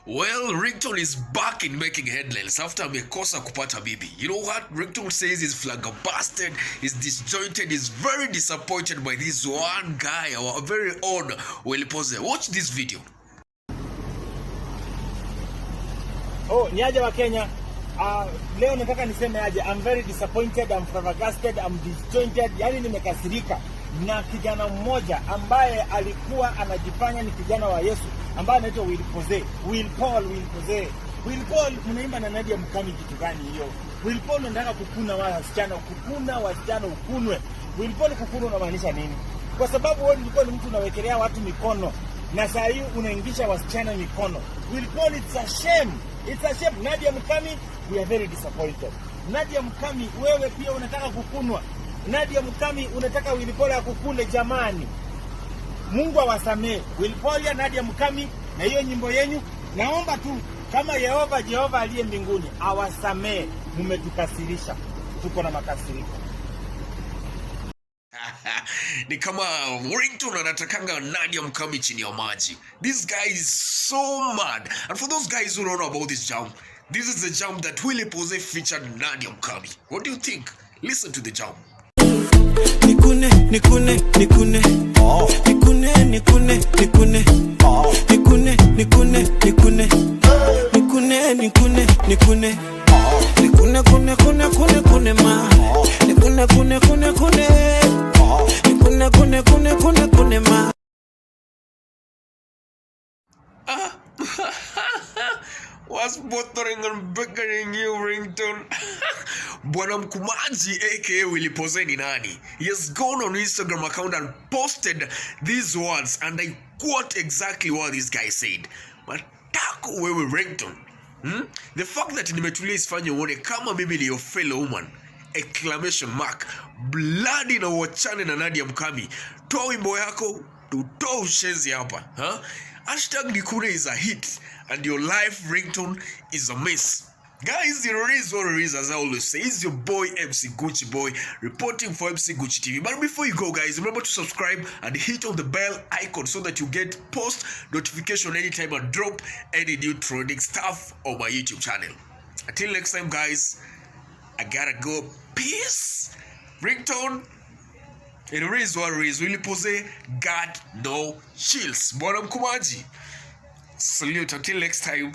Well, Ringtone is back in making headlines after amekosa kupata bibi. You know what? Ringtone says he's flabbergasted, he's disjointed, he's very disappointed by this one guy, our very own Willy Poze. Watch this video. Oh, niaje wa Kenya. Leo nataka niseme aje, I'm very disappointed, I'm flabbergasted, I'm disjointed. Yani nimekasirika na kijana mmoja ambaye alikuwa anajifanya ni kijana wa Yesu, ambaye anaitwa Willy Poze. Willy Paul mnaimba na Nadia Mkami kitu gani hiyo? Willy Paul anataka kukuna wasichana, ukunwe. Willy Paul kukuna unamaanisha nini? Kwa sababu wewe ulikuwa ni mtu unawekelea watu mikono na saa hii unaingisha wasichana mikono. Willy Paul, it's a shame. It's a shame. Nadia Mkami, we are very disappointed. Nadia Mkami, wewe pia unataka kukunwa. Nadia Mkami, unataka Willy Paul akukune jamani. Mungu awasamee. Willy Paul ya Nadia Mkami na hiyo nyimbo yenu, naomba tu kama Jehova aliye mbinguni awasamee, mmetukasirisha. Tuko na makasiriko. Ni kama Ringtone anatakanga Nadia Mkami chini ya maji. This guy is so mad. And for those guys who don't know about this jump, this is the jump that Willy Poze featured Nadia Mkami. What do you think? Listen to the jump. Nikune. Oh. Nikune. Oh. Nikune. Oh. Nikune ma. Nikune ma. What's bothering and bugging you, Ringtone? Bwana Mkumaji aka Willy Poze ni nani? He has gone on Instagram account and posted these words, and I quote exactly what this guy said. Matako wewe Ringtone. The fact that nimetulia isifanye uone kama mimi ni your fellow woman. Exclamation mark. Bloody na wachane na Nadia Mkami. Toa wimbo yako, tutoa ushenzi hapa. Hashtag Nikune is a hit and your life Ringtone is a mess. Guys, it is what it is, as I always say. It's your boy MC Gucci Boy reporting for MC Gucci TV. But before you go, guys, remember to subscribe and hit on the bell icon so that you get post notification anytime I drop any new trending stuff on my YouTube channel. Until next time, guys, I gotta go. Peace. Ringtone, it is what it is. Willy Poze got no chills. Bwana Mkumaji. Salute until next time.